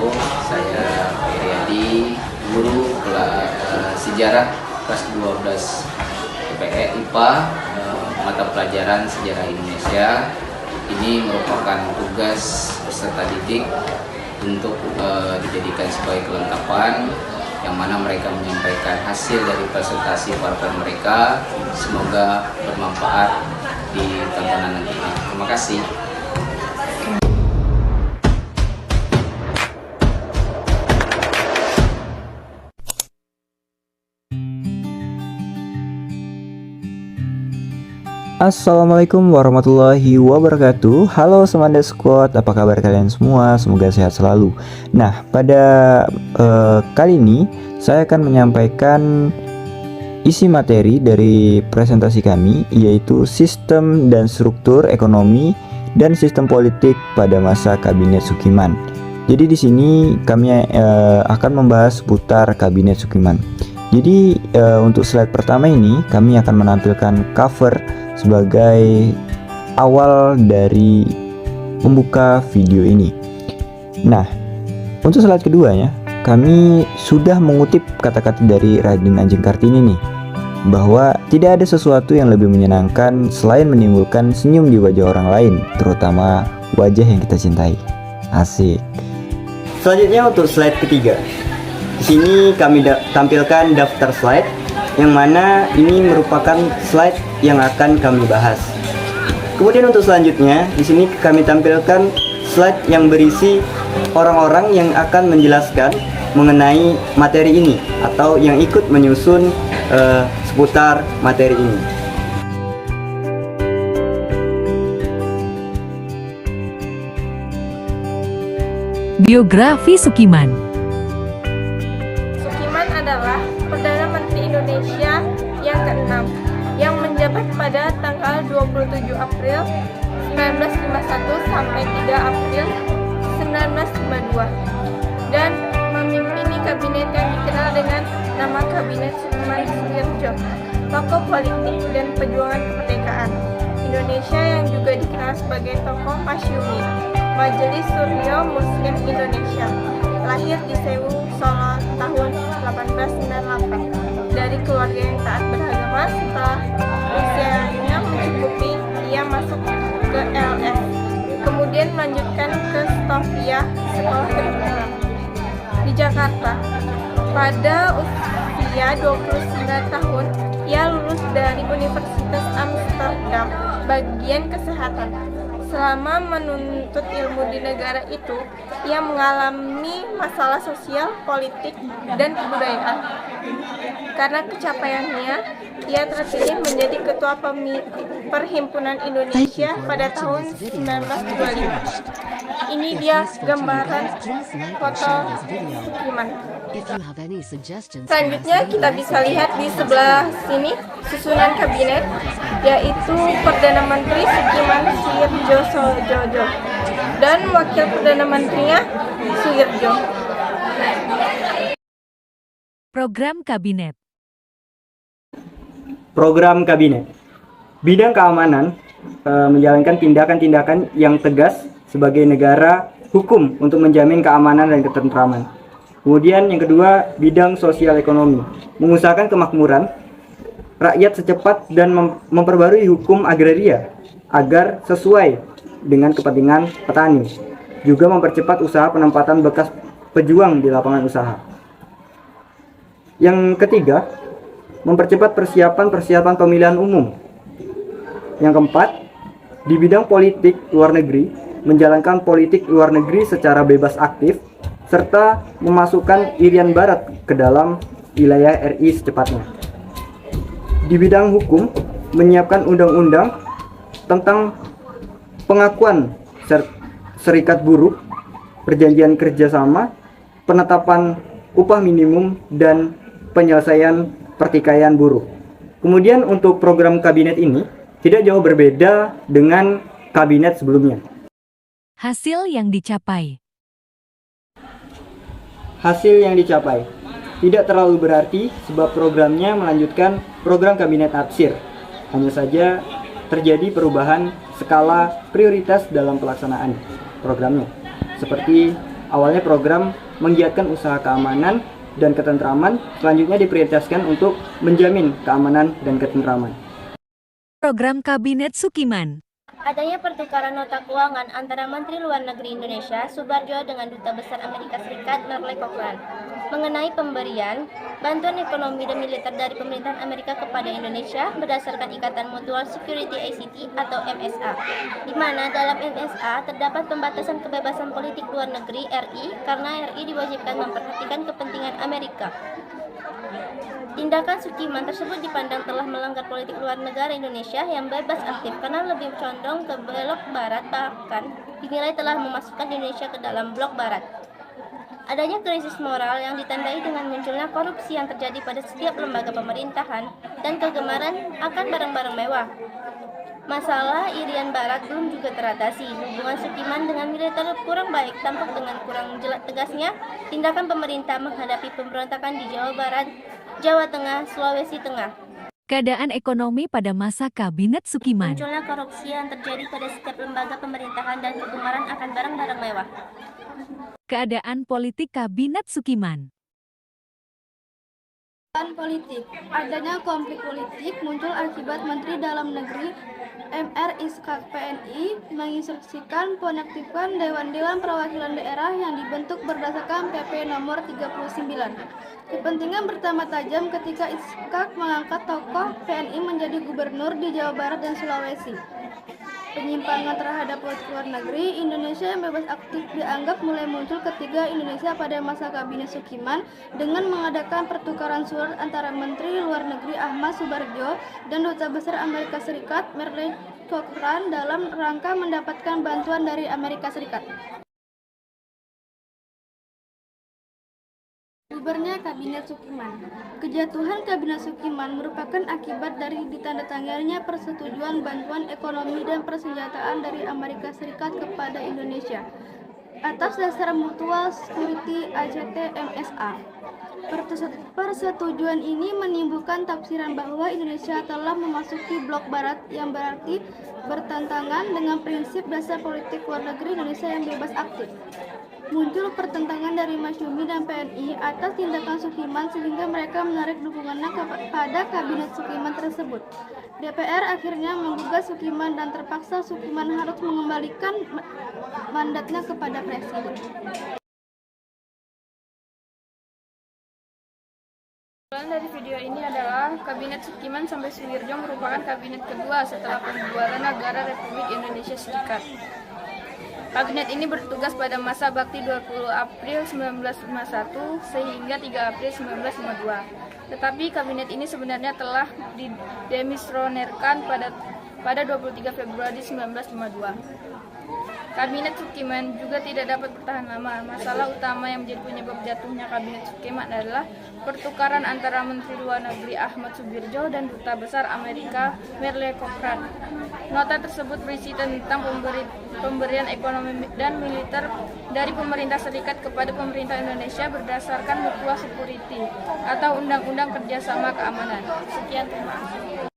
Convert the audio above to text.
wabarakatuh. Saya Heriadi, guru sejarah kelas 12 IPE IPA, mata pelajaran sejarah Indonesia. Ini merupakan tugas peserta didik untuk dijadikan sebagai kelengkapan, yang mana mereka menyampaikan hasil dari presentasi PowerPoint mereka. Semoga bermanfaat di tontonan nanti. Terima kasih. Assalamualaikum warahmatullahi wabarakatuh. Halo Semanda Squad, apa kabar kalian semua? Semoga sehat selalu. Nah, pada kali ini saya akan menyampaikan isi materi dari presentasi kami, yaitu sistem dan struktur ekonomi dan sistem politik pada masa Kabinet Sukiman. Jadi di sini kami akan membahas seputar Kabinet Sukiman. Jadi untuk slide pertama ini kami akan menampilkan cover sebagai awal dari membuka video ini. Nah, untuk slide keduanya, kami sudah mengutip kata-kata dari Raden Ajeng Kartini nih, bahwa tidak ada sesuatu yang lebih menyenangkan selain menimbulkan senyum di wajah orang lain, terutama wajah yang kita cintai. Asik. Selanjutnya untuk slide ketiga. Di sini kami tampilkan daftar slide, yang mana ini merupakan slide yang akan kami bahas. Kemudian untuk selanjutnya, di sini kami tampilkan slide yang berisi orang-orang yang akan menjelaskan mengenai materi ini atau yang ikut menyusun seputar materi ini. Biografi Sukiman. Sukiman adalah Perdana Menteri Indonesia yang ke-6 yang menjabat pada tanggal 27 April 1951 sampai 3 April 1952 dan memimpini kabinet yang dikenal dengan nama Kabinet Sukiman Suyarjo, tokoh politik dan perjuangan kemerdekaan Indonesia yang juga dikenal sebagai tokoh Masyumi, Majelis Suryo Muslim Indonesia. Lahir di Sewu, Solo tahun 1898 dari keluarga yang taat beragama. Setelah usianya mencukupi, ia masuk ke LS, kemudian melanjutkan ke Stovia, sekolah kedokteran di Jakarta. Pada usia 29 tahun, ia lulus dari Universitas Amsterdam, bagian kesehatan. Selama menuntut ilmu di negara itu, ia mengalami masalah sosial, politik, dan kebudayaan. Karena pencapaiannya, ia terpilih menjadi Ketua Perhimpunan Indonesia pada tahun 1925. Ini dia gambaran foto Sukiman. Selanjutnya kita bisa lihat di sebelah sini susunan kabinet, yaitu Perdana Menteri Sukiman Suyarjo dan Wakil Perdana Menterinya Suyarjo. Program Kabinet. Program Kabinet. Bidang keamanan menjalankan tindakan-tindakan yang tegas sebagai negara hukum untuk menjamin keamanan dan ketentraman. Kemudian yang kedua, bidang sosial ekonomi, mengusahakan kemakmuran rakyat secepat dan memperbarui hukum agraria agar sesuai dengan kepentingan petani. Juga mempercepat usaha penempatan bekas pejuang di lapangan usaha. Yang ketiga, mempercepat persiapan pemilihan umum. Yang keempat, di bidang politik luar negeri, menjalankan politik luar negeri secara bebas aktif, serta memasukkan Irian Barat ke dalam wilayah RI secepatnya. Di bidang hukum, menyiapkan undang-undang tentang pengakuan serikat buruh, perjanjian kerjasama, penetapan upah minimum, dan penyelesaian pertikaian buruh. Kemudian untuk program kabinet ini tidak jauh berbeda dengan kabinet sebelumnya. Hasil yang dicapai. Hasil yang dicapai tidak terlalu berarti sebab programnya melanjutkan program kabinet Atsir. Hanya saja terjadi perubahan skala prioritas dalam pelaksanaan programnya. Seperti Awalnya program menggiatkan usaha keamanan dan ketentraman, selanjutnya diprioritaskan untuk menjamin keamanan dan ketentraman. Program Kabinet Sukiman. Adanya pertukaran nota keuangan antara Menteri Luar Negeri Indonesia, Subarjo, dengan Duta Besar Amerika Serikat, Merle Cochrane, mengenai pemberian bantuan ekonomi dan militer dari pemerintahan Amerika kepada Indonesia berdasarkan Ikatan Mutual Security ACT atau MSA, di mana dalam MSA terdapat pembatasan kebebasan politik luar negeri RI karena RI diwajibkan memperhatikan kepentingan Amerika. Tindakan Sukiman tersebut dipandang telah melanggar politik luar negara Indonesia yang bebas aktif karena lebih condong ke blok barat, bahkan dinilai telah memasukkan Indonesia ke dalam blok barat. Adanya krisis moral yang ditandai dengan munculnya korupsi yang terjadi pada setiap lembaga pemerintahan dan kegemaran akan barang-barang mewah. Masalah irian barat belum juga teratasi. Hubungan Sukiman dengan militer kurang baik tampak dengan kurang jelas tegasnya tindakan pemerintah menghadapi pemberontakan di Jawa Barat, Jawa Tengah, Sulawesi Tengah. Keadaan ekonomi pada masa Kabinet Sukiman. Munculnya korupsi yang terjadi pada setiap lembaga pemerintahan dan kegemaran akan barang-barang mewah. Keadaan politik Kabinet Sukiman. Politik. Adanya konflik politik muncul akibat Menteri Dalam Negeri MR Iskak PNI menginstruksikan penaktifan Dewan-Dewan Perwakilan Daerah yang dibentuk berdasarkan PP nomor 39. Kepentingan pertama tajam ketika Iskak mengangkat tokoh PNI menjadi gubernur di Jawa Barat dan Sulawesi. Penyimpangan terhadap politik luar negeri Indonesia yang bebas aktif dianggap mulai muncul ketika Indonesia pada masa Kabinet Sukiman dengan mengadakan pertukaran surat antara Menteri Luar Negeri Ahmad Subarjo dan Duta Besar Amerika Serikat Merle Cochrane dalam rangka mendapatkan bantuan dari Amerika Serikat. Bubarnya Kabinet Sukiman. Kejatuhan Kabinet Sukiman merupakan akibat dari ditandatanganinya persetujuan bantuan ekonomi dan persenjataan dari Amerika Serikat kepada Indonesia atas dasar Mutual Security ACT MSA. Persetujuan ini menimbulkan tafsiran bahwa Indonesia telah memasuki blok barat yang berarti bertentangan dengan prinsip dasar politik luar negeri Indonesia yang bebas aktif. Muncul pertentangan dari Masyumi dan PNI atas tindakan Sukiman sehingga mereka menarik dukungannya kepada Kabinet Sukiman tersebut. DPR akhirnya menggugat Sukiman dan terpaksa Sukiman harus mengembalikan mandatnya kepada Presiden. Kesimpulan dari video ini adalah Kabinet Sukiman sampai Suwirjo merupakan kabinet kedua setelah pembubaran negara Republik Indonesia Serikat. Kabinet ini bertugas pada masa bakti 20 April 1951 sehingga 3 April 1952. Tetapi kabinet ini sebenarnya telah didemisionerkan pada 23 Februari 1952. Kabinet Sukiman juga tidak dapat bertahan lama. Masalah utama yang menjadi penyebab jatuhnya Kabinet Sukiman adalah pertukaran antara Menteri Luar Negeri Ahmad Subarjo dan Duta Besar Amerika Merle Cochrane. Nota tersebut berisi tentang pemberian ekonomi dan militer dari pemerintah serikat kepada pemerintah Indonesia berdasarkan Mutual Security atau Undang-Undang Kerjasama Keamanan. Sekian, terima kasih.